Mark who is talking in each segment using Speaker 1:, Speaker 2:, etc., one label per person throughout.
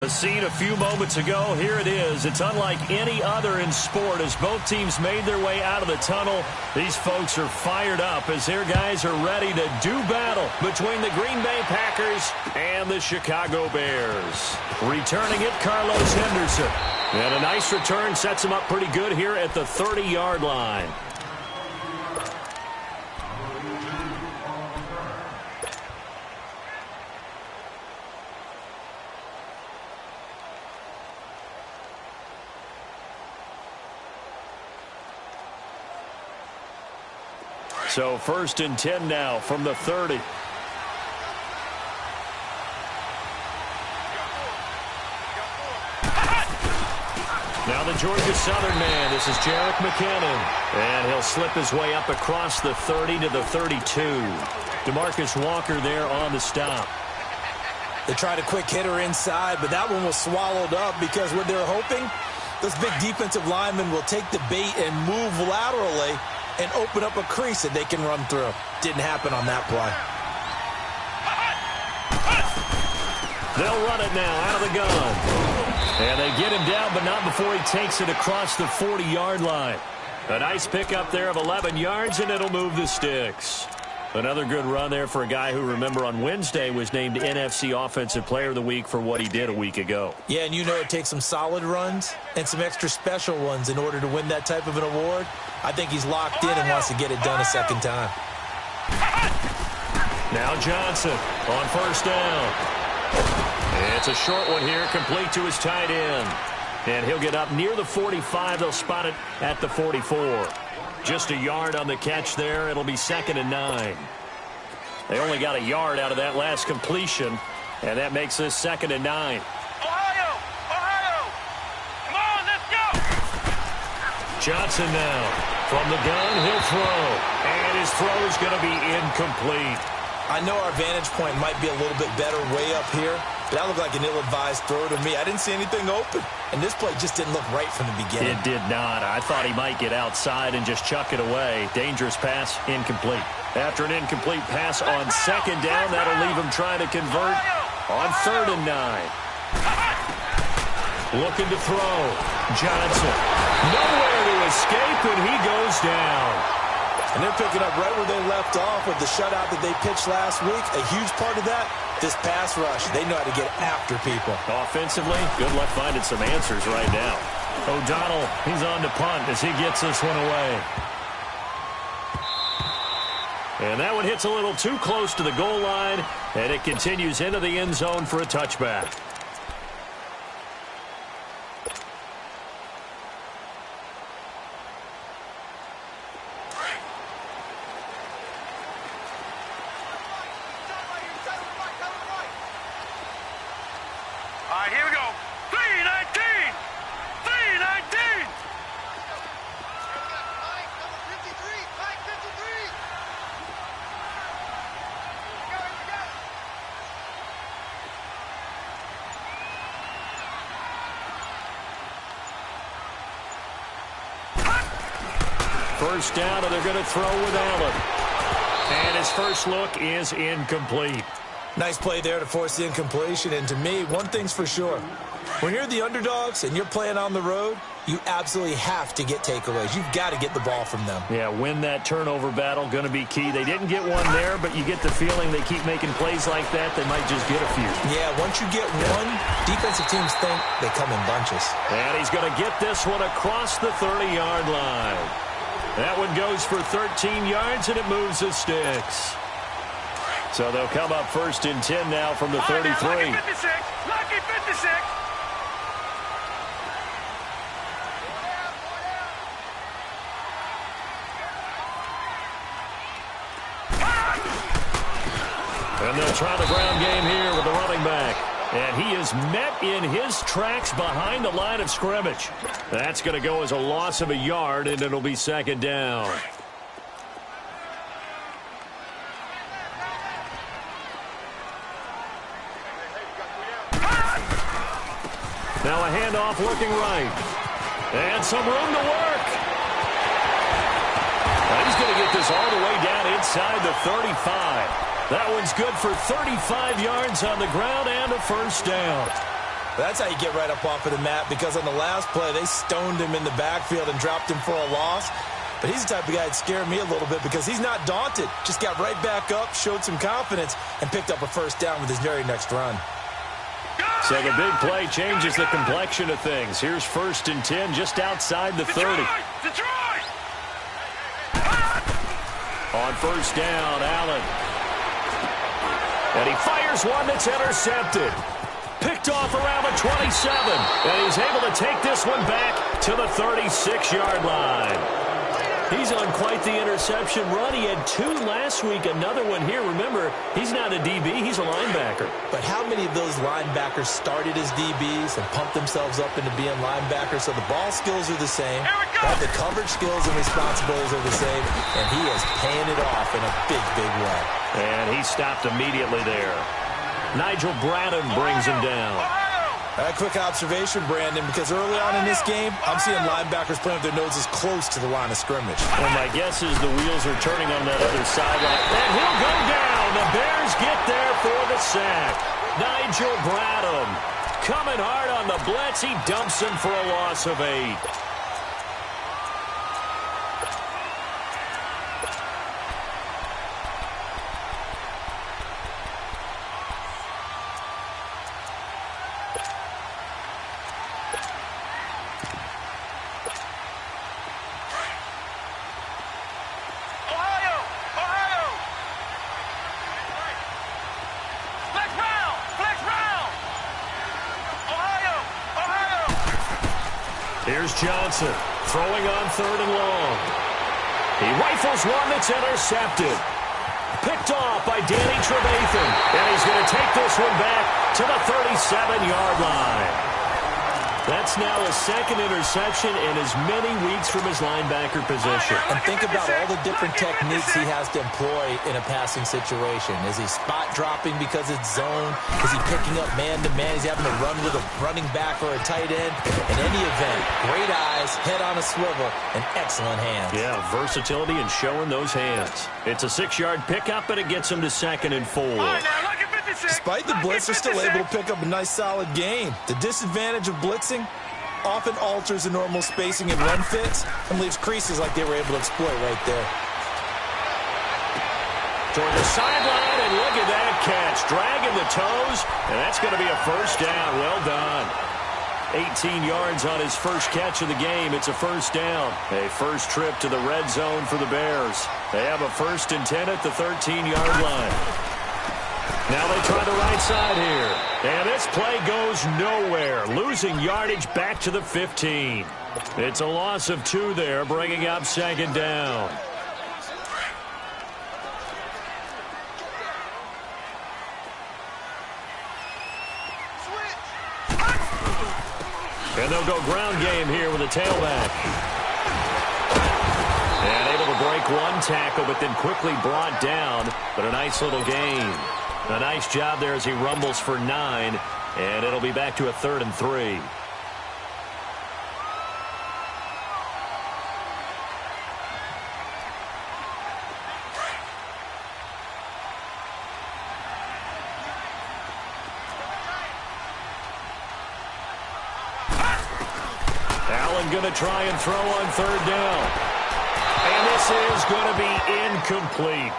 Speaker 1: The scene a few moments ago, here it is. It's unlike any other in sport as both teams made their way out of the tunnel. These folks are fired up as their guys are ready to do battle between the Green Bay Packers and the Chicago Bears. Returning it, Carlos Henderson. And a nice return sets him up pretty good here at the 30-yard line. So 1st and 10 now from the 30. Now the Georgia Southern man. This is Jerick McKinnon. And he'll slip his way up across the 30 to the 32. DeMarcus Walker there on the stop.
Speaker 2: They tried a quick hitter inside, but that one was swallowed up because what they're hoping, this big defensive lineman will take the bait and move laterally and open up a crease that they can run through. Didn't happen on that play.
Speaker 1: They'll run it now out of the gun. And they get him down, but not before he takes it across the 40-yard line. A nice pickup there of 11 yards, and it'll move the sticks. Another good run there for a guy who, remember, on Wednesday was named NFC Offensive Player of the Week for what he did a week ago.
Speaker 2: Yeah, and you know it takes some solid runs and some extra special ones in order to win that type of an award. I think he's locked in and wants to get it done a second time.
Speaker 1: Now Johnson on 1st down. It's a short one here, complete to his tight end. And he'll get up near the 45. They'll spot it at the 44. Just a yard on the catch there. It'll be 2nd and 9. They only got a yard out of that last completion, and that makes this 2nd and 9.
Speaker 3: Ohio! Come on, let's go!
Speaker 1: Johnson now. From the gun, he'll throw. And his throw is going to be incomplete.
Speaker 2: I know our vantage point might be a little bit better way up here, but that looked like an ill-advised throw to me. I didn't see anything open, and this play just didn't look right from the beginning.
Speaker 1: It did not. I thought he might get outside and just chuck it away. Dangerous pass, incomplete. After an incomplete pass on 2nd down, that'll leave him trying to convert on 3rd and 9. Looking to throw. Johnson. Nowhere to escape, and he goes down.
Speaker 2: And they're picking up right where they left off with the shutout that they pitched last week. A huge part of that, this pass rush. They know how to get after people.
Speaker 1: Offensively, good luck finding some answers right now. O'Donnell, he's on to punt as he gets this one away. And that one hits a little too close to the goal line, and it continues into the end zone for a touchback.
Speaker 3: Here we go. 319! 319!
Speaker 1: First down, and they're going to throw with Allen. And his first look is incomplete.
Speaker 2: Nice play there to force the incompletion. And to me, one thing's for sure. When you're the underdogs and you're playing on the road, you absolutely have to get takeaways. You've got to get the ball from them.
Speaker 1: Yeah, win that turnover battle, going to be key. They didn't get one there, but you get the feeling they keep making plays like that, they might just get a few.
Speaker 2: Yeah, once you get one, defensive teams think they come in bunches.
Speaker 1: And he's going to get this one across the 30-yard line. That one goes for 13 yards, and it moves the sticks. So they'll come up 1st and 10 now from the 33.
Speaker 3: Lucky 56! Lucky 56!
Speaker 1: And they'll try the ground game here with the running back. And he is met in his tracks behind the line of scrimmage. That's going to go as a loss of a yard, and it'll be 2nd down. Now a handoff looking right. And some room to work. And he's going to get this all the way down inside the 35. That one's good for 35 yards on the ground and a first down.
Speaker 2: That's how you get right up off of the mat, because on the last play, they stoned him in the backfield and dropped him for a loss. But he's the type of guy that scared me a little bit because he's not daunted. Just got right back up, showed some confidence, and picked up a first down with his very next run.
Speaker 1: So the big play changes the complexion of things. Here's 1st and 10 just outside the 30.
Speaker 3: Detroit!
Speaker 1: On 1st down, Allen. And he fires one that's intercepted. Picked off around the 27. And he's able to take this one back to the 36-yard line. He's on quite the interception run. He had 2 last week, another one here. Remember, he's not a DB, he's a linebacker.
Speaker 2: But how many of those linebackers started as DBs and pumped themselves up into being linebackers? So the ball skills are the same, all the coverage skills and responsibilities are the same, and he is paying it off in a big, big way.
Speaker 1: And he stopped immediately there. Nigel Bradham brings him down.
Speaker 2: A quick observation, Brandon, because early on in this game, I'm seeing linebackers playing with their noses close to the line of scrimmage.
Speaker 1: Well, my guess is the wheels are turning on that other sideline. And he'll go down. The Bears get there for the sack. Nigel Bradham coming hard on the blitz. He dumps him for a loss of 8. Here's Johnson throwing on 3rd and long. He rifles one that's intercepted. Picked off by Danny Trevathan. And he's going to take this one back to the 37-yard line. That's now a 2nd interception in as many weeks from his linebacker position.
Speaker 2: And think about all the different techniques he has to employ in a passing situation. Is he spot dropping because it's zone? Is he picking up man-to-man? Is he having to run with a running back or a tight end? In any event, great eyes, head on a swivel, and excellent hands.
Speaker 1: Yeah, versatility and showing those hands. It's a 6-yard pickup, and it gets him to 2nd and 4.
Speaker 2: Despite the blitz, they're still able to pick up a nice, solid gain. The disadvantage of blitzing often alters the normal spacing and run fits and leaves creases like they were able to exploit right there.
Speaker 1: Toward the sideline, and look at that catch. Dragging the toes, and that's going to be a first down. Well done. 18 yards on his first catch of the game. It's a first down. A first trip to the red zone for the Bears. They have a 1st and 10 at the 13-yard line. Now they try the right side here. And this play goes nowhere. Losing yardage back to the 15. It's a loss of 2 there, bringing up 2nd down. And they'll go ground game here with a tailback. And able to break one tackle, but then quickly brought down. But a nice little gain. A nice job there as he rumbles for 9, and it'll be back to a 3rd and 3. Allen going to try and throw on 3rd down. And this is going to be incomplete.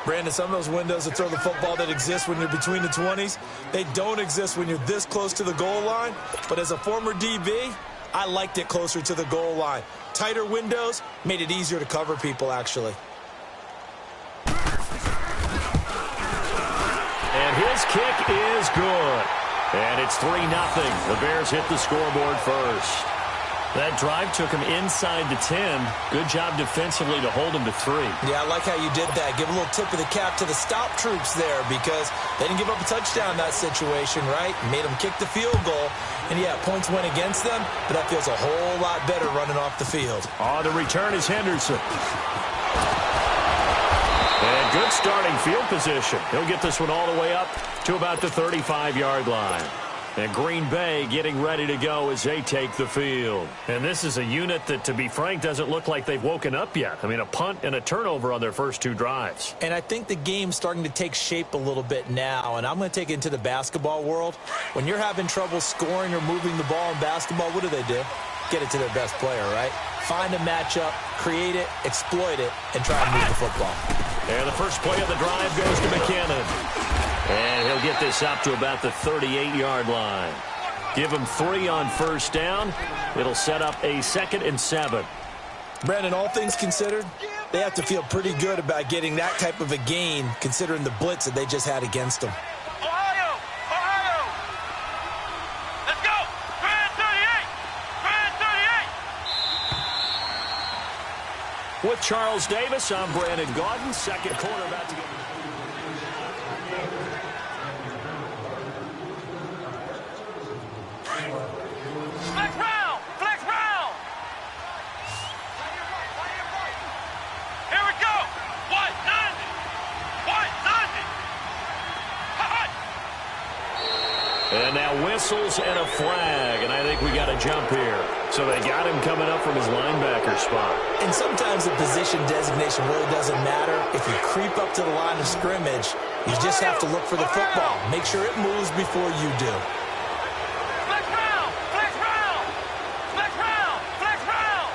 Speaker 2: Brandon, some of those windows to throw the football that exist when you're between the 20s, they don't exist when you're this close to the goal line. But as a former DB, I liked it closer to the goal line. Tighter windows made it easier to cover people, actually.
Speaker 1: And his kick is good. And it's 3-0. The Bears hit the scoreboard first. That drive took him inside the 10. Good job defensively to hold him to 3.
Speaker 2: Yeah, I like how you did that. Give a little tip of the cap to the stop troops there because they didn't give up a touchdown in that situation, right? Made them kick the field goal. And, yeah, points went against them, but that feels a whole lot better running off the field.
Speaker 1: On the return is Henderson. And good starting field position. He'll get this one all the way up to about the 35-yard line. And Green Bay getting ready to go as they take the field. And this is a unit that, to be frank, doesn't look like they've woken up yet. I mean, a punt and a turnover on their first 2 drives.
Speaker 2: And I think the game's starting to take shape a little bit now. And I'm going to take it into the basketball world. When you're having trouble scoring or moving the ball in basketball, what do? Get it to their best player, right? Find a matchup, create it, exploit it, and try and move the football.
Speaker 1: And the first play of the drive goes to McKinnon. And he'll get this up to about the 38-yard line. Give him 3 on first down. It'll set up a 2nd and 7.
Speaker 2: Brandon, all things considered, they have to feel pretty good about getting that type of a gain, considering the blitz that they just had against them.
Speaker 3: Ohio! Ohio! Let's go! Grand 38! Grand 38!
Speaker 1: With Charles Davis, I'm Brandon Gaudin. Second quarter about to get...
Speaker 3: Flex round! Flex round! Here we go! White 90! White 90!
Speaker 1: And now whistles and a flag, and I think we got a jump here. So they got him coming up from his linebacker spot.
Speaker 2: And sometimes the position designation really doesn't matter. If you creep up to the line of scrimmage, you just have to look for the football. Make sure it moves before you do.
Speaker 3: Flex round! Flex round! Flex round! Flex round!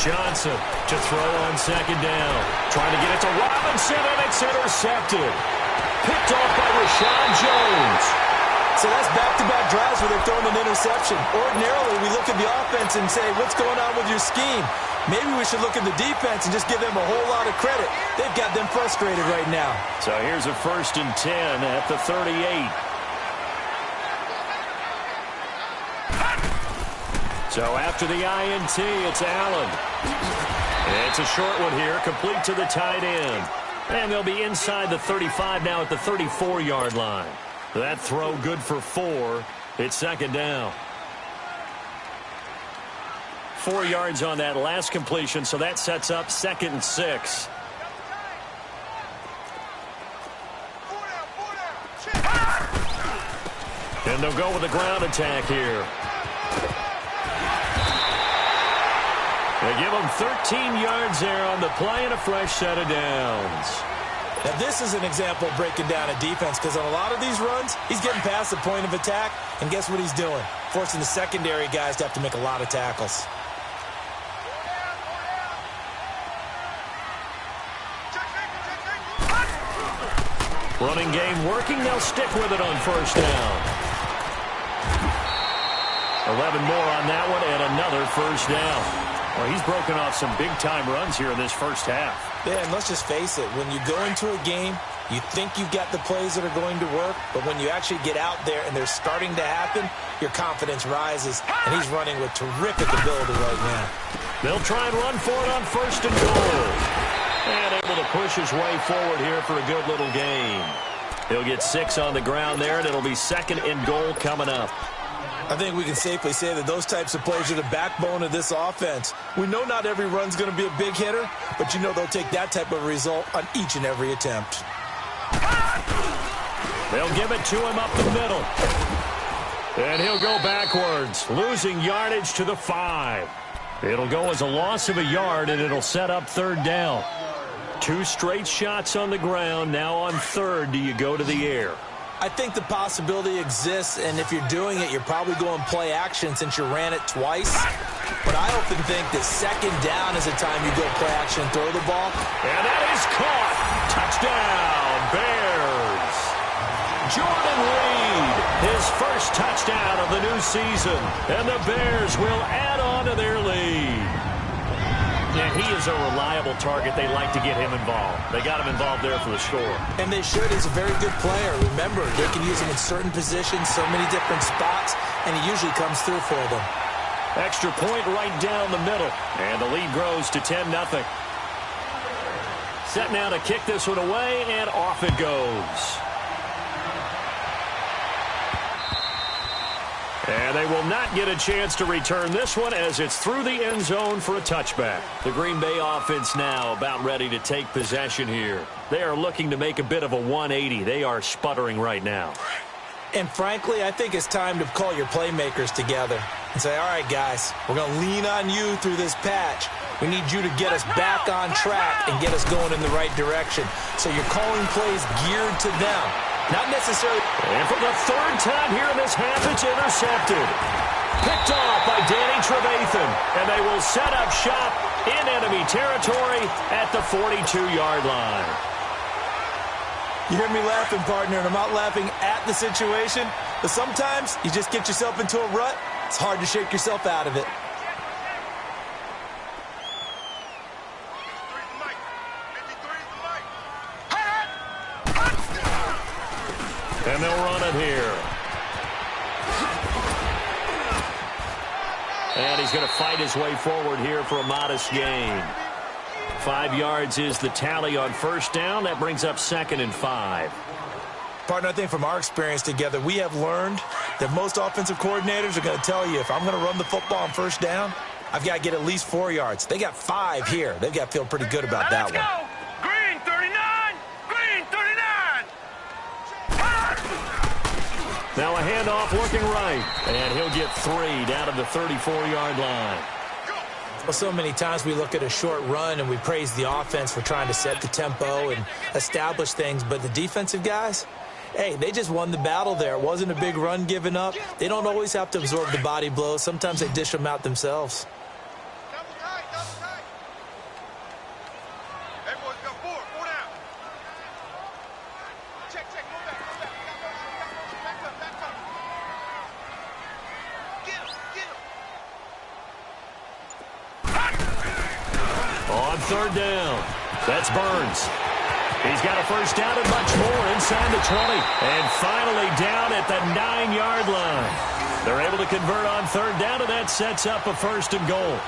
Speaker 1: Johnson to throw on second down. Trying to get it to Robinson, and it's intercepted. Picked off by Rashawn Jones.
Speaker 2: So that's back-to-back drives where they've thrown an interception. Ordinarily, we look at the offense and say, what's going on with your scheme? Maybe we should look at the defense and just give them a whole lot of credit. They've got them frustrated right now.
Speaker 1: So here's a 1st and 10 at the 38. So after the INT, it's Allen. And it's a short one here, complete to the tight end. And they'll be inside the 35 now at the 34-yard line. That throw good for 4. It's 2nd down. 4 yards on that last completion, so that sets up 2nd and 6. And they'll go with a ground attack here. They give him 13 yards there on the play and a fresh set of downs.
Speaker 2: Now, this is an example of breaking down a defense, because on a lot of these runs, he's getting past the point of attack, and guess what he's doing? Forcing the secondary guys to have to make a lot of tackles.
Speaker 1: Running game working. They'll stick with it on first down. 11 more on that one, and another first down. Well, he's broken off some big-time runs here in this first half.
Speaker 2: Yeah, and let's just face it. When you go into a game, you think you've got the plays that are going to work, but when you actually get out there and they're starting to happen, your confidence rises, and he's running with terrific ability right now.
Speaker 1: They'll try and run for it on 1st and goal. And able to push his way forward here for a good little gain. He'll get 6 on the ground there, and it'll be 2nd and goal coming up.
Speaker 2: I think we can safely say that those types of plays are the backbone of this offense. We know not every run's going to be a big hitter, but you know they'll take that type of result on each and every attempt.
Speaker 1: They'll give it to him up the middle. And he'll go backwards, losing yardage to the 5. It'll go as a loss of a yard, and it'll set up 3rd down. 2 straight shots on the ground. Now on 3rd, do you go to the air?
Speaker 2: I think the possibility exists, and if you're doing it, you're probably going play action since you ran it twice. But I often think that 2nd down is the time you go play action and throw the ball.
Speaker 1: And that is caught. Touchdown, Bears. Jordan Reed, his first touchdown of the new season. And the Bears will add on to their lead. Yeah, he is a reliable target. They like to get him involved. They got him involved there for the score.
Speaker 2: And they should. He's a very good player. Remember, they can use him in certain positions, so many different spots, and he usually comes through for them.
Speaker 1: Extra point right down the middle. And the lead grows to 10-0. Set now to kick this one away, and off it goes. And they will not get a chance to return this one as it's through the end zone for a touchback. The Green Bay offense now about ready to take possession here. They are looking to make a bit of a 180. They are sputtering right now.
Speaker 2: And frankly, I think it's time to call your playmakers together and say, all right, guys, we're going to lean on you through this patch. We need you to get us back on track and get us going in the right direction. So you're calling plays geared to them, not necessarily.
Speaker 1: And for the third time here in this half, it's intercepted. Picked off by Danny Trevathan. And they will set up shop in enemy territory at the 42-yard line.
Speaker 2: You hear me laughing, partner, and I'm not laughing at the situation, but sometimes you just get yourself into a rut. It's hard to shake yourself out of it.
Speaker 1: And they'll run it here. And he's going to fight his way forward here for a modest gain. 5 yards is the tally on first down. That brings up 2nd and 5.
Speaker 2: Partner, I think from our experience together, we have learned that most offensive coordinators are going to tell you, if I'm going to run the football on first down, I've got to get at least 4 yards. They got 5 here. They've got to feel pretty good about that one.
Speaker 3: Green 39! Green 39!
Speaker 1: Now a handoff looking right. And he'll get 3 down to the 34-yard line.
Speaker 2: Well, so many times we look at a short run and we praise the offense for trying to set the tempo and establish things, but the defensive guys, hey, they just won the battle there. It wasn't a big run given up. They don't always have to absorb the body blows. Sometimes they dish them out themselves.
Speaker 1: On third down, that's Burns. He's got a first down and much more inside the 20. And finally down at the 9-yard line. They're able to convert on third down, and that sets up a 1st and goal.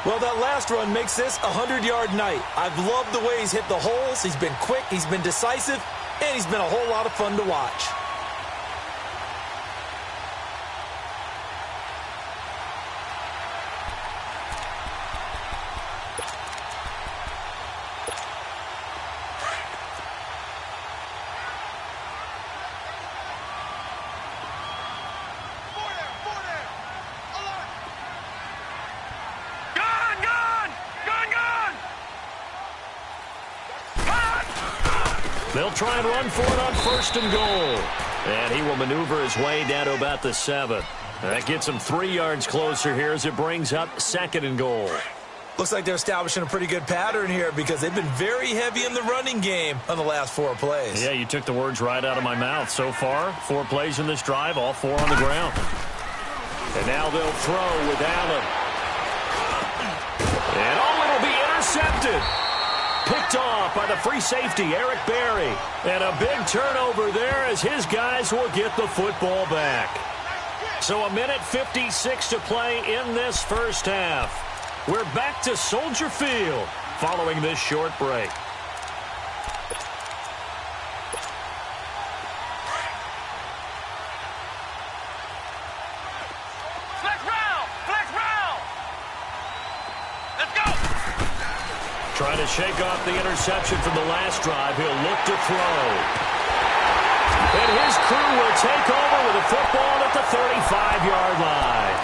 Speaker 2: Well, that last run makes this a 100-yard night. I've loved the way he's hit the holes. He's been quick, he's been decisive, and he's been a whole lot of fun to watch.
Speaker 1: They'll try and run for it on 1st and goal. And he will maneuver his way down to about the 7. That gets him 3 yards closer here as it brings up 2nd and goal.
Speaker 2: Looks like they're establishing a pretty good pattern here because they've been very heavy in the running game on the last 4 plays.
Speaker 1: Yeah, you took the words right out of my mouth. So far, 4 plays in this drive, all 4 on the ground. And now they'll throw with Allen. And it'll be intercepted. Picked off by the free safety, Eric Berry. And a big turnover there as his guys will get the football back. So a minute 56 to play in this first half. We're back to Soldier Field following this short break.
Speaker 3: Flex round! Flex round! Let's go!
Speaker 1: Trying to shake off the interception from the last drive. He'll look to throw. And his crew will take over with the football at the 35-yard line.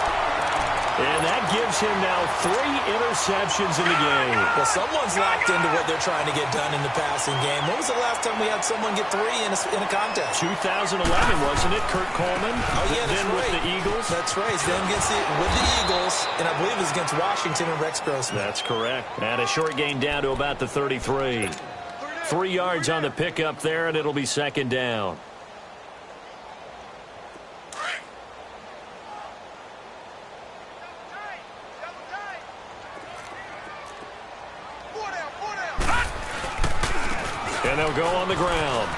Speaker 1: And that gives him now 3 interceptions in the game.
Speaker 2: Well, someone's locked into what they're trying to get done in the passing game. When was the last time we had someone get 3 in a contest?
Speaker 1: 2011, wasn't it? Kurt Coleman.
Speaker 2: Oh, yeah, that's
Speaker 1: then
Speaker 2: right.
Speaker 1: With the Eagles.
Speaker 2: That's right. Then with the Eagles, and I believe it was against Washington and Rex Grossman.
Speaker 1: That's correct. And a short gain down to about the 33. 3 yards on the pickup there, and it'll be 2nd down. And they'll go on the ground.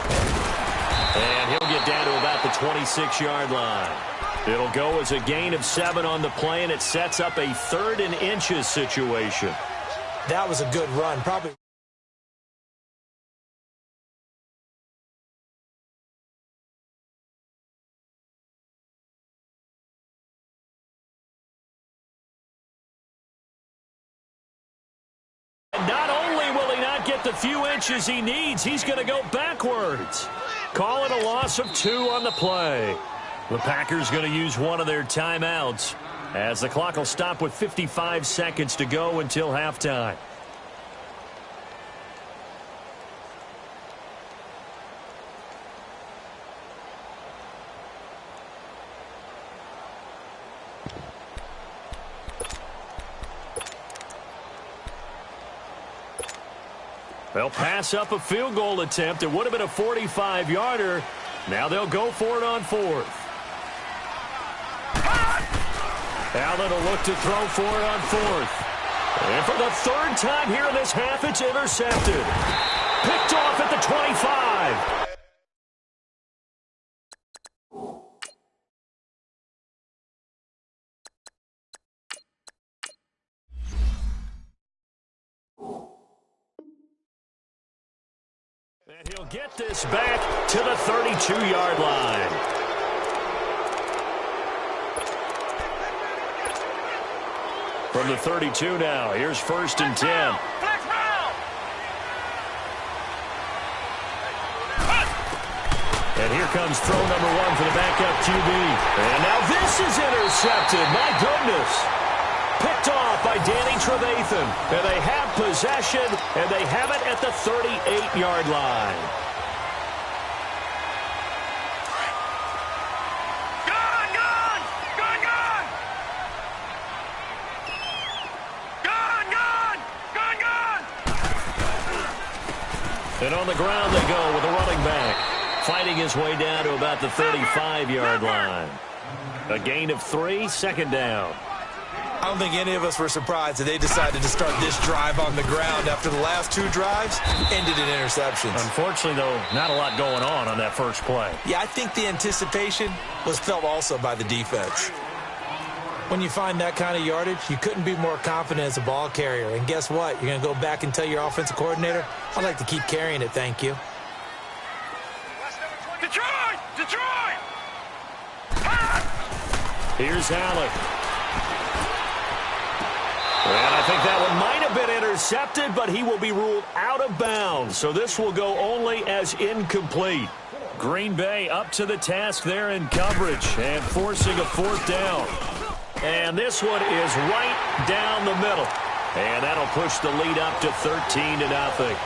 Speaker 1: And he'll get down to about the 26-yard line. It'll go as a gain of 7 on the play, and it sets up a 3rd and inches situation.
Speaker 2: That was a good run. Probably.
Speaker 1: Not only will he not get the few inches he needs, he's going to go backwards. Call it a loss of 2 on the play. The Packers going to use one of their timeouts as the clock will stop with 55 seconds to go until halftime. They'll pass up a field goal attempt. It would have been a 45-yarder. Now they'll go for it on fourth. Allen will look to throw for it on fourth. And for the third time here in this half, it's intercepted. Picked off at the 25. And he'll get this back to the 32-yard line. From the 32 now, here's 1st and 10. And here comes throw number 1 for the backup QB. And now this is intercepted. My goodness. Picked off by Danny Trevathan. And they have possession, and they have it at the 38-yard line.
Speaker 3: Gone, gone! Gone, gone! Gone, gone! Gone, gone!
Speaker 1: And on the ground they go with a running back, fighting his way down to about the 35-yard line. A gain of 3, 2nd down.
Speaker 2: I don't think any of us were surprised that they decided to start this drive on the ground after the last 2 drives ended in interceptions.
Speaker 1: Unfortunately, though, not a lot going on that first play.
Speaker 2: Yeah, I think the anticipation was felt also by the defense. When you find that kind of yardage, you couldn't be more confident as a ball carrier. And guess what? You're going to go back and tell your offensive coordinator, I'd like to keep carrying it, thank you.
Speaker 3: Detroit! Detroit!
Speaker 1: Here's Allen. And I think that one might have been intercepted, but he will be ruled out of bounds. So this will go only as incomplete. Green Bay up to the task there in coverage and forcing a 4th down. And this one is right down the middle. And that'll push the lead up to 13-0.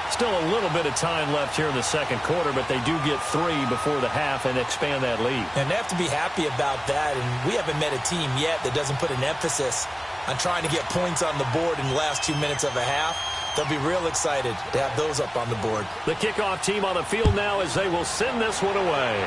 Speaker 1: Still a little bit of time left here in the second quarter, but they do get 3 before the half and expand that lead.
Speaker 2: And they have to be happy about that. And we haven't met a team yet that doesn't put an emphasis on trying to get points on the board in the last 2 minutes of a half. They'll be real excited to have those up on the board.
Speaker 1: The kickoff team on the field now as they will send this one away.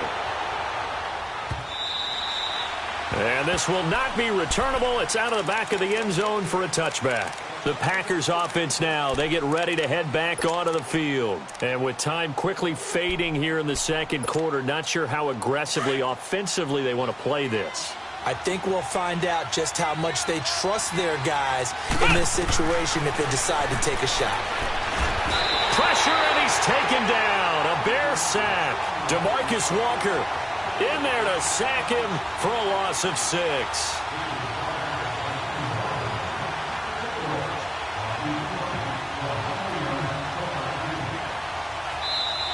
Speaker 1: And this will not be returnable. It's out of the back of the end zone for a touchback. The Packers offense now, they get ready to head back onto the field. And with time quickly fading here in the second quarter, not sure how aggressively, offensively they want to play this.
Speaker 2: I think we'll find out just how much they trust their guys in this situation if they decide to take a shot.
Speaker 1: Pressure, and he's taken down. A Bear sack. DeMarcus Walker in there to sack him for a loss of 6.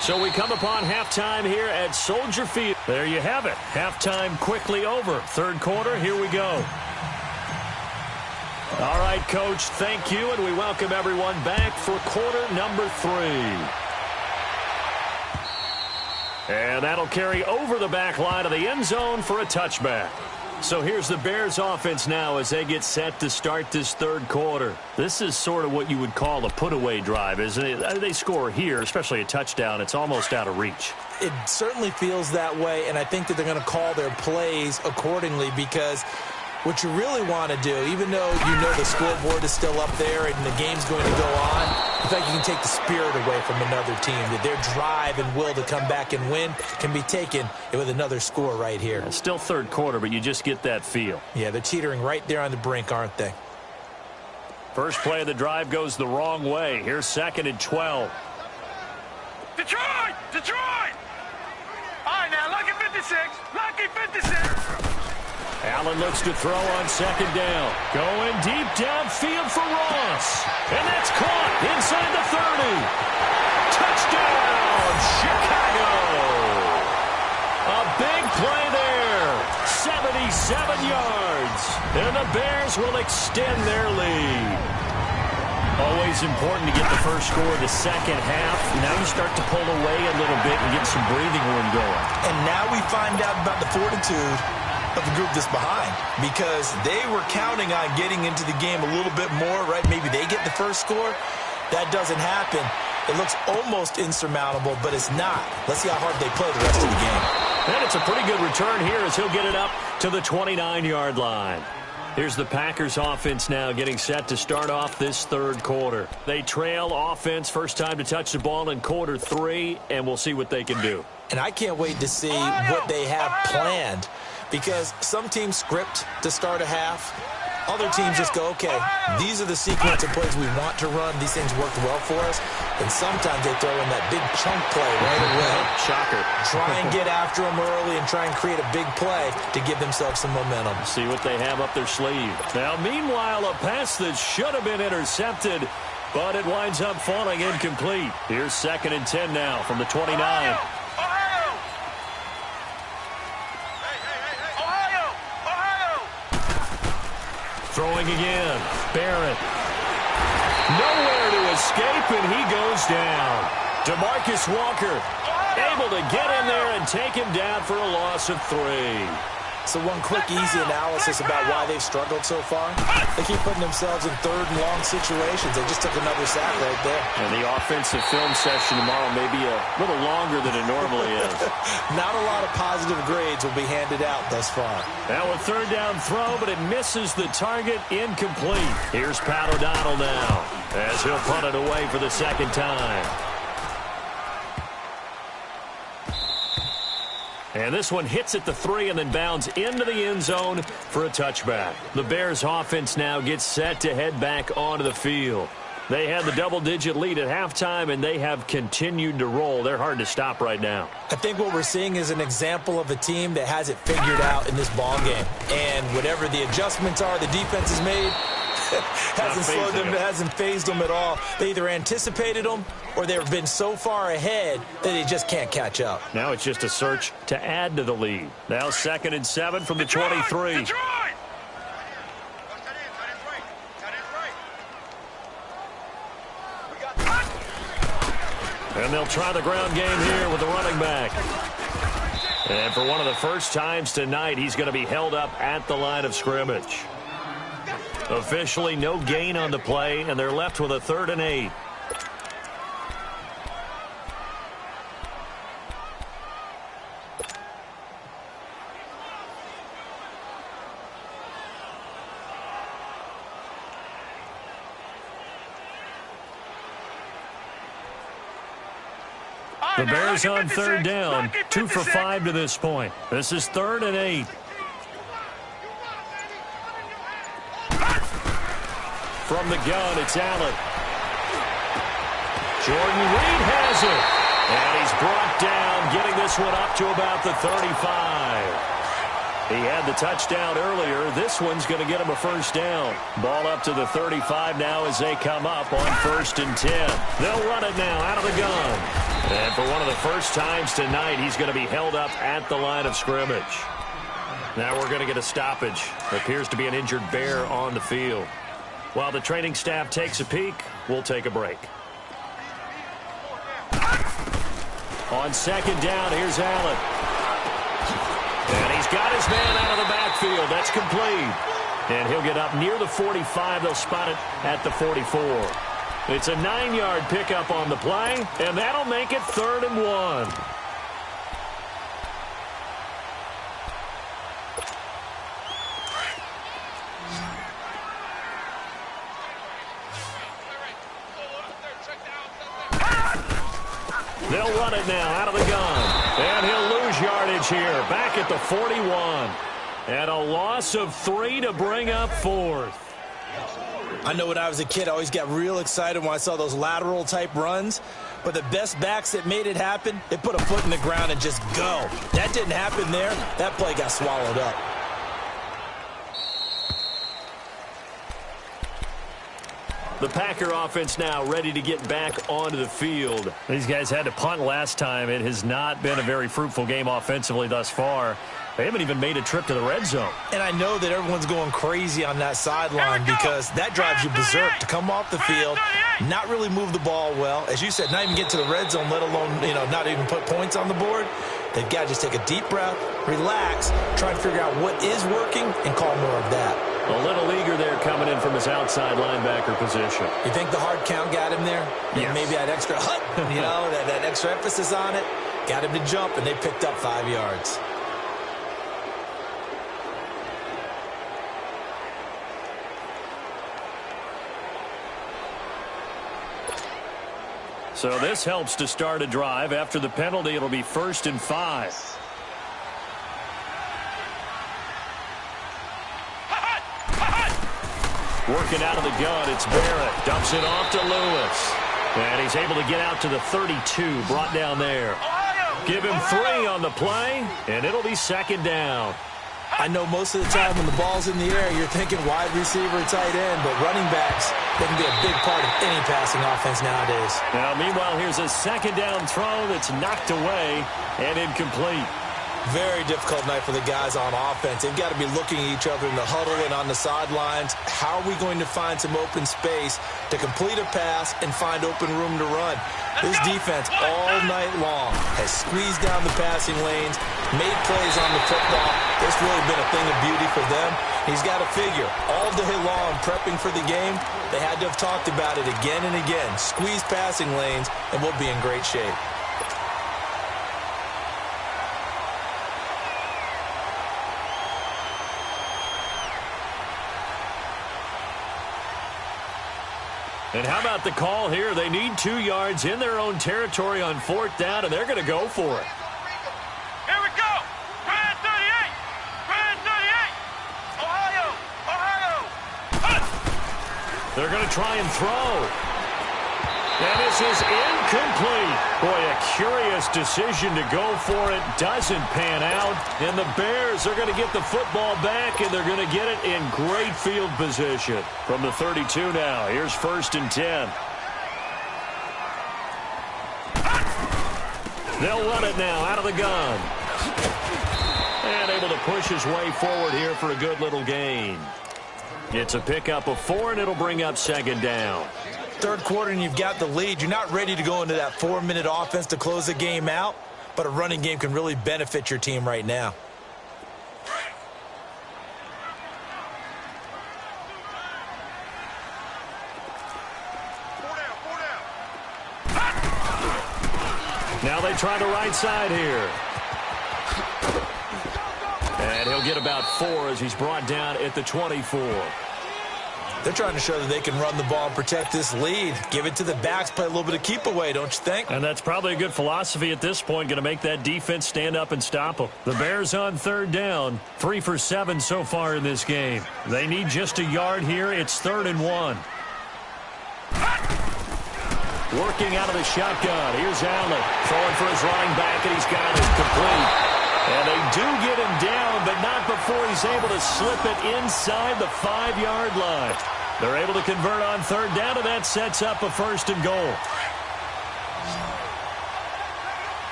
Speaker 1: So we come upon halftime here at Soldier Field. There you have it. Halftime quickly over. Third quarter, here we go. All right, Coach, thank you, and we welcome everyone back for quarter number 3. And that'll carry over the back line of the end zone for a touchback. So here's the Bears offense now as they get set to start this third quarter. This is sort of what you would call a put-away drive, isn't it? They score here, especially a touchdown. It's almost out of reach.
Speaker 2: It certainly feels that way, and I think that they're going to call their plays accordingly because what you really want to do, even though you know the scoreboard is still up there and the game's going to go on, I think you can take the spirit away from another team. That their drive and will to come back and win can be taken with another score right here.
Speaker 1: It's still third quarter, but you just get that feel.
Speaker 2: Yeah, they're teetering right there on the brink, aren't they?
Speaker 1: First play of the drive goes the wrong way. Here's 2nd and 12.
Speaker 3: Detroit! Detroit! All right, now, lucky 56. Lucky 56.
Speaker 1: Allen looks to throw on 2nd down. Going deep downfield for Ross. And that's caught inside the 30. Touchdown, Chicago. A big play there. 77 yards. And the Bears will extend their lead. Always important to get the first score of the second half. Now you start to pull away a little bit and get some breathing room going.
Speaker 2: And now we find out about the fortitude of the group that's behind, because they were counting on getting into the game a little bit more, right? Maybe they get the first score. That doesn't happen. It looks almost insurmountable, but it's not. Let's see how hard they play the rest of the game.
Speaker 1: And it's a pretty good return here as he'll get it up to the 29-yard line. Here's the Packers offense now getting set to start off this third quarter. They trail offense, first time to touch the ball in quarter 3, and we'll see what they can do.
Speaker 2: And I can't wait to see what they have planned, because some teams script to start a half. Other teams just go, okay, these are the sequence of plays we want to run. These things worked well for us. And sometimes they throw in that big chunk play right away.
Speaker 1: Shocker.
Speaker 2: Try and get after them early and try and create a big play to give themselves some momentum.
Speaker 1: See what they have up their sleeve. Now, meanwhile, a pass that should have been intercepted, but it winds up falling incomplete. Here's 2nd and 10 now from the 29. Throwing again. Barrett. Nowhere to escape, and he goes down. DeMarcus Walker able to get in there and take him down for a loss of 3.
Speaker 2: So one quick, easy analysis about why they've struggled so far. They keep putting themselves in 3rd and long situations. They just took another sack right there.
Speaker 1: And the offensive film session tomorrow may be a little longer than it normally is.
Speaker 2: Not a lot of positive grades will be handed out thus far.
Speaker 1: Now a 3rd down throw, but it misses the target, incomplete. Here's Pat O'Donnell now as he'll punt it away for the 2nd time. And this one hits at the 3 and then bounds into the end zone for a touchback. The Bears offense now gets set to head back onto the field. They had the double-digit lead at halftime, and they have continued to roll. They're hard to stop right now.
Speaker 2: I think what we're seeing is an example of a team that has it figured out in this ball game. And whatever the adjustments are the defense has made, hasn't phased them at all. They either anticipated them or they've been so far ahead that they just can't catch up.
Speaker 1: Now it's just a search to add to the lead. Now 2nd and 7 from the 23. And they'll try the ground game here with the running back. And for one of the first times tonight, he's going to be held up at the line of scrimmage. Officially no gain on the play, and they're left with a 3rd and 8. The Bears on 3rd down, 2 for 5 to this point. This is 3rd and 8. From the gun, it's Allen. Jordan Reed has it. And he's brought down, getting this one up to about the 35. He had the touchdown earlier. This one's going to get him a 1st down. Ball up to the 35 now as they come up on 1st and 10. They'll run it now out of the gun. And for one of the first times tonight, he's going to be held up at the line of scrimmage. Now we're going to get a stoppage. Appears to be an injured Bear on the field. While the training staff takes a peek, we'll take a break. On 2nd down, here's Allen. And he's got his man out of the backfield. That's complete. And he'll get up near the 45. They'll spot it at the 44. It's a 9-yard pickup on the play, and that'll make it 3rd and 1. They'll run it now out of the gun. And he'll lose yardage here. Back at the 41. And a loss of 3 to bring up 4th.
Speaker 2: I know when I was a kid, I always got real excited when I saw those lateral-type runs. But the best backs that made it happen, they put a foot in the ground and just go. That didn't happen there. That play got swallowed up.
Speaker 1: The Packer offense now ready to get back onto the field. These guys had to punt last time. It has not been a very fruitful game offensively thus far. They haven't even made a trip to the red zone.
Speaker 2: And I know that everyone's going crazy on that sideline because that drives you berserk to come off the field, not really move the ball well. As you said, not even get to the red zone, let alone, not even put points on the board. They've got to just take a deep breath, relax, try to figure out what is working, and call more of that.
Speaker 1: A little eager there coming in from his outside linebacker position.
Speaker 2: You think the hard count got him there?
Speaker 1: Yes.
Speaker 2: Maybe that extra that extra emphasis on it. Got him to jump, and they picked up 5 yards.
Speaker 1: So this helps to start a drive. After the penalty, it'll be 1st and 5. Working out of the gun, it's Barrett. Dumps it off to Lewis. And he's able to get out to the 32, brought down there. Give him 3 on the play, and it'll be 2nd down.
Speaker 2: I know most of the time when the ball's in the air, you're thinking wide receiver, tight end, but running backs, they can be a big part of any passing offense nowadays.
Speaker 1: Now, meanwhile, here's a 2nd down throw that's knocked away and incomplete.
Speaker 2: Very difficult night for the guys on offense. They've got to be looking at each other in the huddle and on the sidelines. How are we going to find some open space to complete a pass and find open room to run? This defense all night long has squeezed down the passing lanes, made plays on the football. It's really been a thing of beauty for them. He's got to figure all day long prepping for the game. They had to have talked about it again and again. Squeeze passing lanes, and we'll be in great shape.
Speaker 1: And how about the call here? They need 2 yards in their own territory on 4th down, and they're going to go for it.
Speaker 3: Here we go. Brand 38. Brand 38. Ohio.
Speaker 1: They're going to try and throw. And this is incomplete. Boy, a curious decision to go for it. Doesn't pan out. And the Bears are going to get the football back, and they're going to get it in great field position. From the 32 now, here's 1st and 10. They'll run it now out of the gun. And able to push his way forward here for a good little gain. It's a pickup of 4, and it'll bring up 2nd down.
Speaker 2: 3rd quarter and you've got the lead. You're not ready to go into that 4-minute offense to close the game out, but a running game can really benefit your team right now.
Speaker 1: Now they try the right side here. And he'll get about 4 as he's brought down at the 24.
Speaker 2: They're trying to show that they can run the ball and protect this lead. Give it to the backs, play a little bit of keep away, don't you think?
Speaker 1: And that's probably a good philosophy at this point, going to make that defense stand up and stop them. The Bears on 3rd down, 3 for 7 so far in this game. They need just a yard here. It's 3rd and 1. Working out of the shotgun. Here's Allen throwing for his running back, and he's got it complete. And they do get him down, but not before he's able to slip it inside the 5-yard line. They're able to convert on 3rd down, and that sets up a 1st and goal.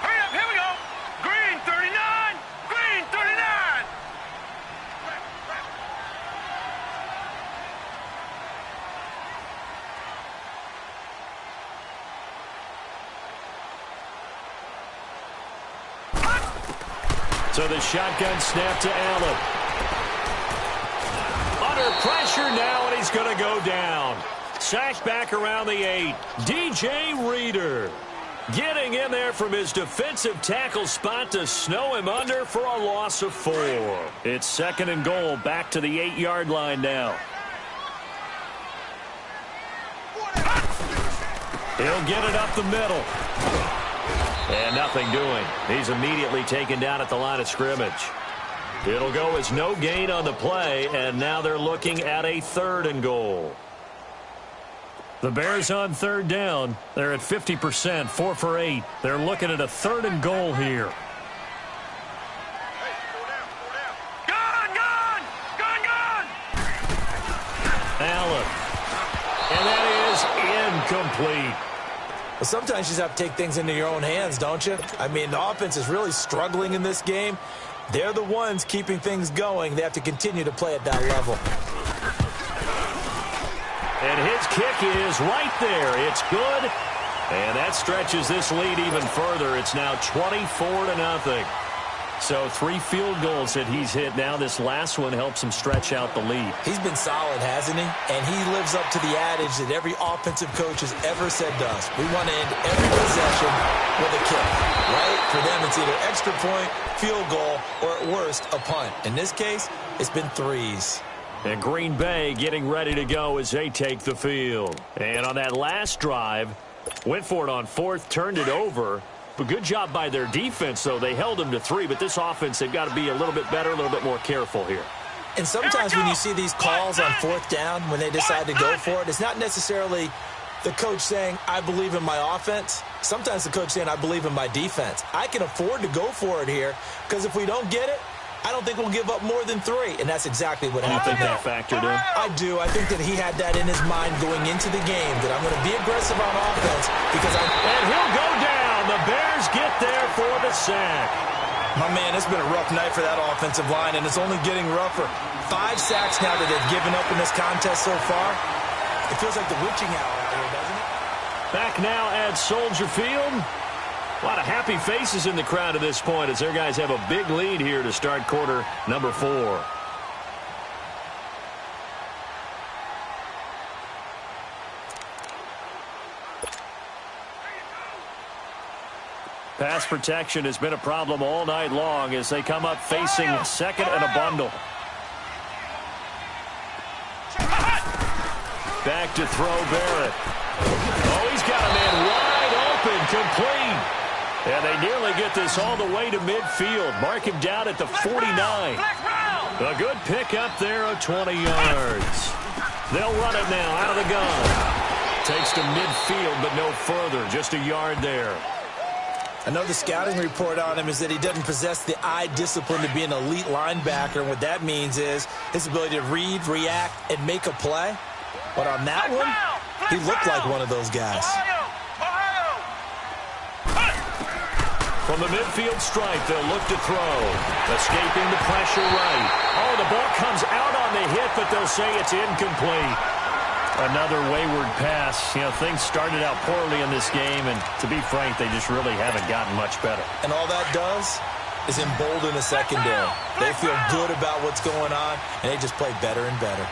Speaker 3: Hurry up, here we go. Green 39. Green 39.
Speaker 1: So the shotgun snap to Allen. Under pressure now, and he's going to go down. Sacked back around the 8. DJ Reader getting in there from his defensive tackle spot to snow him under for a loss of 4. It's 2nd and goal, back to the 8-yard line now. He'll get it up the middle. And nothing doing. He's immediately taken down at the line of scrimmage. It'll go as no gain on the play, and now they're looking at a 3rd and goal. The Bears on 3rd down. They're at 50%, 4 for 8. They're looking at a 3rd and goal here.
Speaker 3: Gun, gun, gun, gun.
Speaker 1: incomplete.
Speaker 2: Well, sometimes you just have to take things into your own hands, don't you? I mean, the offense is really struggling in this game. They're the ones keeping things going. They have to continue to play at that level.
Speaker 1: And his kick is right there. It's good. And that stretches this lead even further. It's now 24-0. So 3 field goals that he's hit now. This last one helps him stretch out the lead.
Speaker 2: He's been solid, hasn't he? And he lives up to the adage that every offensive coach has ever said to us. We want to end every possession with a kick, right? For them, it's either extra point, field goal, or at worst, a punt. In this case, it's been 3s.
Speaker 1: And Green Bay getting ready to go as they take the field. And on that last drive, went for it on 4th, turned it over. But good job by their defense, though. They held them to 3, but this offense, they've got to be a little bit better, a little bit more careful here.
Speaker 2: And sometimes when you see these calls on 4th down, when they decide to go for it, it's not necessarily the coach saying, I believe in my offense. Sometimes the coach saying, I believe in my defense. I can afford to go for it here, because if we don't get it, I don't think we'll give up more than 3, and that's exactly what happened.
Speaker 1: You think that factored in?
Speaker 2: I do. I think that he had that in his mind going into the game, that I'm going to be aggressive on offense because
Speaker 1: And he'll go down. The Bears get there for the sack.
Speaker 2: My man, it's been a rough night for that offensive line, and it's only getting rougher. 5 sacks now that they've given up in this contest so far. It feels like the witching hour out there, doesn't it?
Speaker 1: Back now at Soldier Field. A lot of happy faces in the crowd at this point as their guys have a big lead here to start quarter number 4. Pass protection has been a problem all night long as they come up facing 2nd and a bundle. Back to throw Barrett. Oh, he's got a man wide open, complete. And they nearly get this all the way to midfield. Mark him down at the 49. A good pick up there of 20 yards. They'll run it now out of the gun. Takes to midfield, but no further. Just a yard there.
Speaker 2: I know the scouting report on him is that he doesn't possess the eye discipline to be an elite linebacker. And what that means is his ability to read, react, and make a play. But on that one, he looked like one of those guys.
Speaker 1: From the midfield stripe, they'll look to throw. Escaping the pressure right. Oh, the ball comes out on the hit, but they'll say it's incomplete. Another wayward pass. You know, things started out poorly in this game, and to be frank, they just really haven't gotten much better.
Speaker 2: And all that does is embolden the secondary. They feel good about what's going on, and they just play better and better.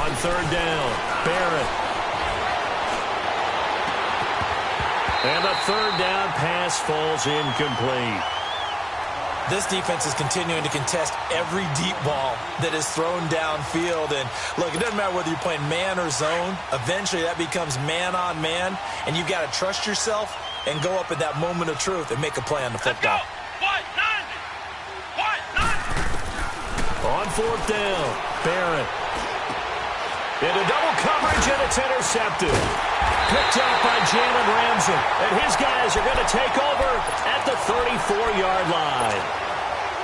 Speaker 1: On 3rd down, Barrett. And the 3rd down pass falls incomplete.
Speaker 2: This defense is continuing to contest every deep ball that is thrown downfield. And, look, it doesn't matter whether you're playing man or zone. Eventually, that becomes man-on-man, and you've got to trust yourself and go up at that moment of truth and make a play on the football.
Speaker 1: On 4th down, Barrett. Into double coverage, and it's intercepted. Picked up by Jalen Ramsey. And his guys are going to take over at the 34-yard line.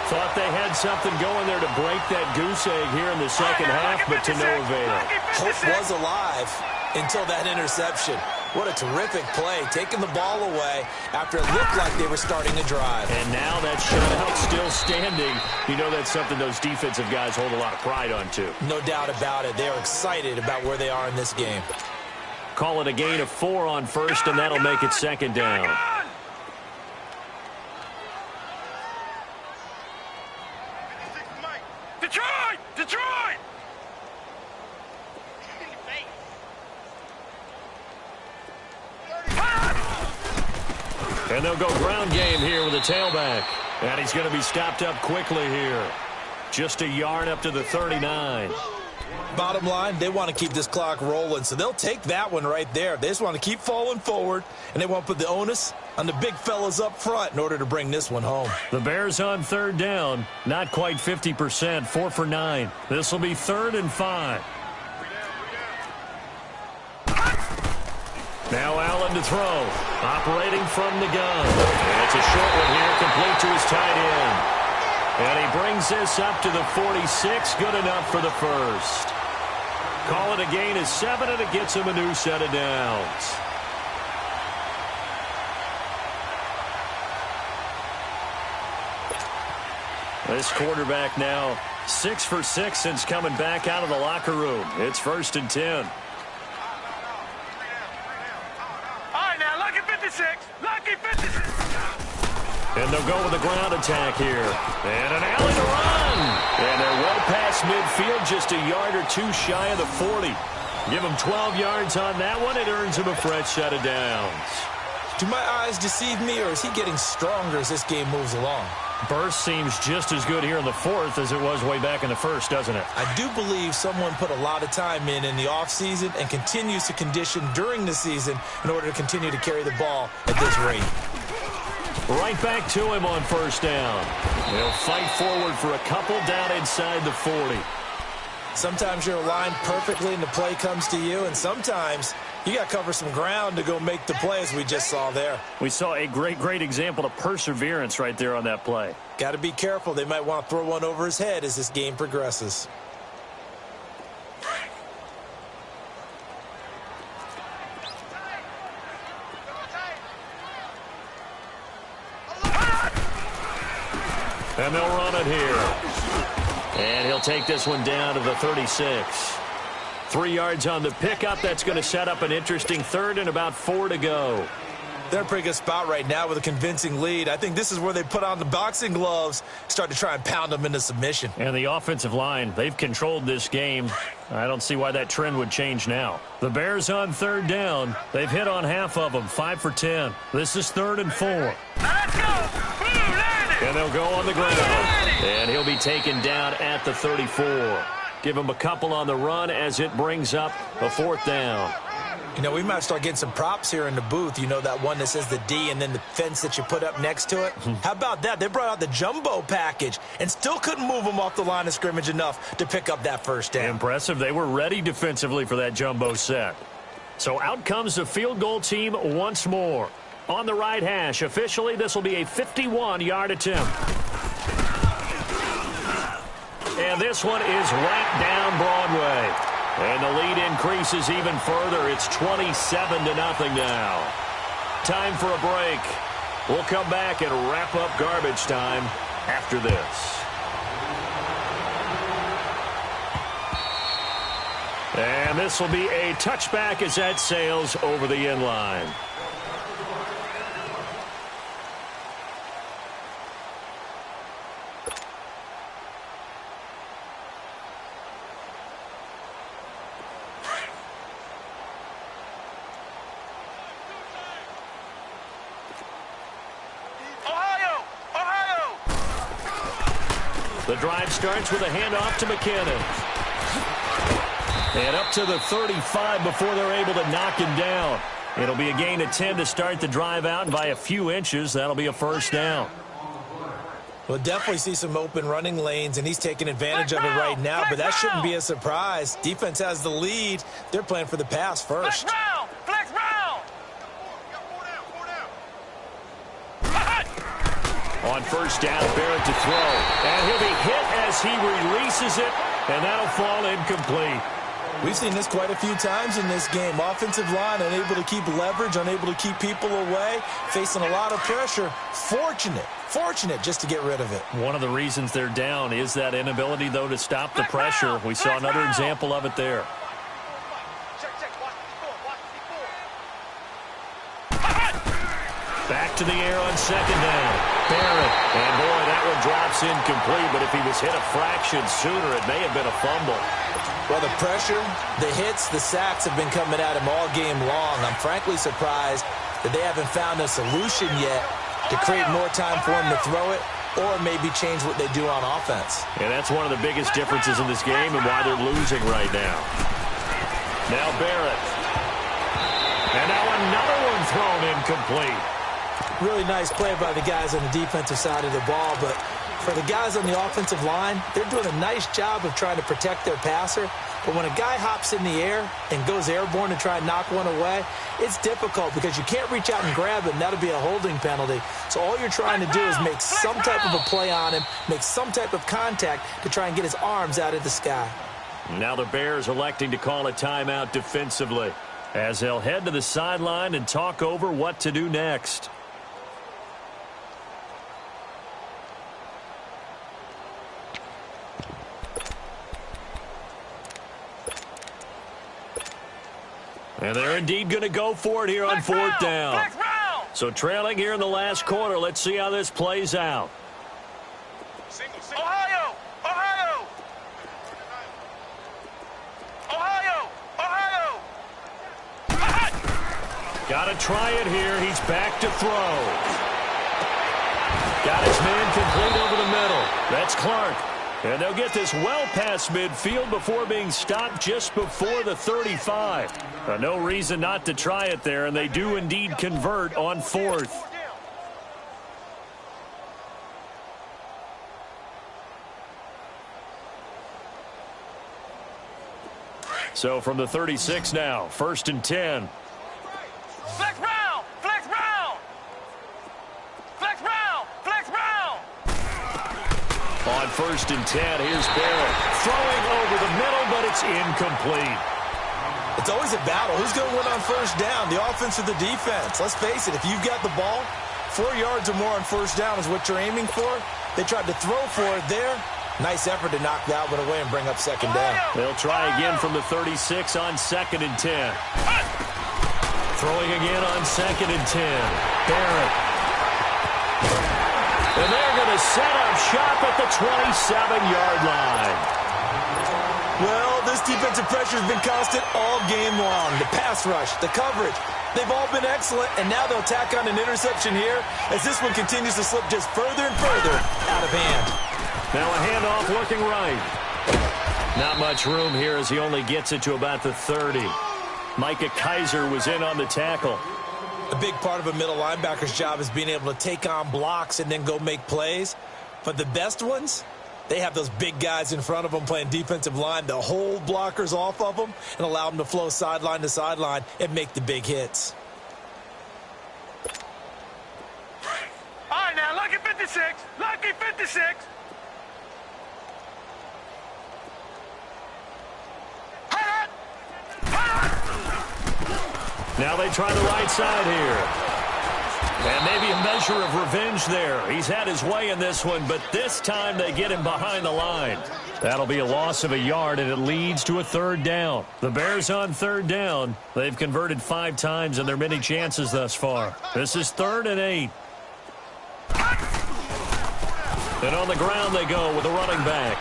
Speaker 1: Thought they had something going there to break that goose egg here in the second half, but to no avail.
Speaker 2: Hope was alive until that interception. What a terrific play, taking the ball away after it looked like they were starting to drive.
Speaker 1: And now that shutout still standing. You know that's something those defensive guys hold a lot of pride on, too.
Speaker 2: No doubt about it. They are excited about where they are in this game.
Speaker 1: Call it a gain of 4 on 1st, and that'll make it 2nd down.
Speaker 3: Detroit! Detroit!
Speaker 1: And they'll go ground game here with a tailback. And he's going to be stopped up quickly here. Just a yard up to the 39.
Speaker 2: Bottom line, they want to keep this clock rolling, so they'll take that one right there. They just want to keep falling forward, and they want to put the onus on the big fellas up front in order to bring this one home.
Speaker 1: The Bears on 3rd down, not quite 50%, 4 for 9. This will be 3rd and 5. Now Allen to throw, operating from the gun. And it's a short one here, complete to his tight end. And he brings this up to the 46, good enough for the first. Call it a gain of 7, and it gets him a new set of downs. This quarterback now 6 for 6 since coming back out of the locker room. It's 1st and 10.
Speaker 3: All right, now, lucky 56. Lucky 56.
Speaker 1: And they'll go with a ground attack here. And an alley to run. And they're well past midfield, just a yard or two shy of the 40. Give him 12 yards on that one. It earns him a fresh set of downs.
Speaker 2: Do my eyes deceive me, or is he getting stronger as this game moves along?
Speaker 1: Burst seems just as good here in the 4th as it was way back in the 1st, doesn't it?
Speaker 2: I do believe someone put a lot of time in the offseason and continues to condition during the season in order to continue to carry the ball at this rate.
Speaker 1: Right back to him on 1st down. He'll fight forward for a couple down inside the 40.
Speaker 2: Sometimes you're aligned perfectly and the play comes to you, and sometimes you got to cover some ground to go make the play, as we just saw there.
Speaker 1: We saw a great example of perseverance right there on that play.
Speaker 2: Got to be careful. They might want to throw one over his head as this game progresses.
Speaker 1: And they'll run it here. And he'll take this one down to the 36. 3 yards on the pickup. That's going to set up an interesting 3rd and about 4 to go.
Speaker 2: They're in a pretty good spot right now with a convincing lead. I think this is where they put on the boxing gloves, start to try and pound them into submission.
Speaker 1: And the offensive line, they've controlled this game. I don't see why that trend would change now. The Bears on 3rd down. They've hit on half of them, 5 for 10. This is 3rd and 4.
Speaker 3: Let's go.
Speaker 1: And they'll go on the ground. And he'll be taken down at the 34. Give him a couple on the run as it brings up a 4th down.
Speaker 2: You know, we might start getting some props here in the booth. You know, that one that says the D and then the fence that you put up next to it? How about that? They brought out the jumbo package and still couldn't move them off the line of scrimmage enough to pick up that 1st down.
Speaker 1: Impressive. They were ready defensively for that jumbo set. So out comes the field goal team once more. On the right hash, officially, this will be a 51-yard attempt. And this one is right down Broadway. And the lead increases even further. It's 27-0 now. Time for a break. We'll come back and wrap up garbage time after this. And this will be a touchback as that sails over the end line. The drive starts with a handoff to McKinnon. And up to the 35 before they're able to knock him down. It'll be a gain of 10 to start the drive out, and by a few inches, that'll be a 1st down.
Speaker 2: We'll definitely see some open running lanes, and he's taking advantage of it right now, but that shouldn't be a surprise. Defense has the lead. They're playing for the pass first.
Speaker 3: Flex round.
Speaker 1: On 1st down, Barrett to throw. And he'll be hit as he releases it, and that'll fall incomplete.
Speaker 2: We've seen this quite a few times in this game. Offensive line unable to keep leverage, unable to keep people away, facing a lot of pressure. Fortunate just to get rid of it.
Speaker 1: One of the reasons they're down is that inability, though, to stop the pressure. We saw another example of it there. Back to the air on 2nd down. Barrett. And, boy, that one drops incomplete. But if he was hit a fraction sooner, it may have been a fumble.
Speaker 2: Well, the pressure, the hits, the sacks have been coming at him all game long. I'm frankly surprised that they haven't found a solution yet to create more time for him to throw it or maybe change what they do on offense.
Speaker 1: And that's one of the biggest differences in this game and why they're losing right now. Now Barrett. And now another one thrown incomplete.
Speaker 2: Really nice play by the guys on the defensive side of the ball, but for the guys on the offensive line, they're doing a nice job of trying to protect their passer. But when a guy hops in the air and goes airborne to try and knock one away, it's difficult because you can't reach out and grab him. That'll be a holding penalty. So all you're trying to do is make some type of a play on him, make some type of contact to try and get his arms out of the sky.
Speaker 1: Now the Bears electing to call a timeout defensively as they'll head to the sideline and talk over what to do next. And they're indeed going to go for it here on fourth down. So trailing here in the last quarter. Let's see how this plays out.
Speaker 3: Ohio! Ohio! Ohio! Ohio!
Speaker 1: Got to try it here. He's back to throw. Got his man complete over the middle. That's Clark. And they'll get this well past midfield before being stopped just before the 35. No reason not to try it there, and they do indeed convert on fourth. So from the 36 now, 1st and 10.
Speaker 3: Flex round! Flex round! Flex round! Flex round!
Speaker 1: On 1st and 10, here's Barrett. Throwing over the middle, but it's incomplete.
Speaker 2: It's always a battle. Who's going to win on first down, the offense or the defense? Let's face it, if you've got the ball, 4 yards or more on first down is what you're aiming for. They tried to throw for it there. Nice effort to knock that one away and bring up second down.
Speaker 1: They'll try again from the 36 on 2nd and 10. Throwing again on 2nd and 10. Barrett. And they're going to set up shop at the 27-yard line.
Speaker 2: Well, this defensive pressure has been constant all game long. The pass rush, the coverage, they've all been excellent, and now they'll tack on an interception here as this one continues to slip just further and further out of hand.
Speaker 1: Now a handoff looking right. Not much room here as he only gets it to about the 30. Micah Kaiser was in on the tackle.
Speaker 2: A big part of a middle linebacker's job is being able to take on blocks and then go make plays. But the best ones, they have those big guys in front of them playing defensive line to hold blockers off of them and allow them to flow sideline to sideline and make the big hits.
Speaker 3: All right, now, lucky 56. Lucky 56.
Speaker 1: Now they try the right side here. And maybe a measure of revenge there. He's had his way in this one, but this time they get him behind the line. That'll be a loss of a yard, and it leads to a 3rd down. The Bears on 3rd down. They've converted 5 times in their many chances thus far. This is 3rd and 8. And on the ground they go with a running back.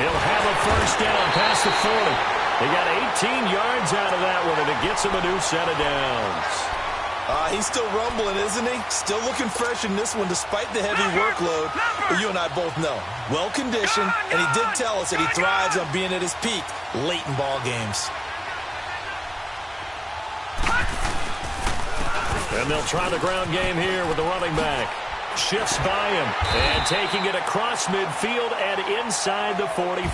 Speaker 1: He'll have a 1st down past the 40. They got 18 yards out of that one, and it gets him a new set of downs.
Speaker 2: He's still rumbling, isn't he? Still looking fresh in this one despite the heavy workload. But you and I both know, well-conditioned, and he did tell us that he thrives on being at his peak late in ball games.
Speaker 1: And they'll try the ground game here with the running back. Shifts by him, and taking it across midfield and inside the 45.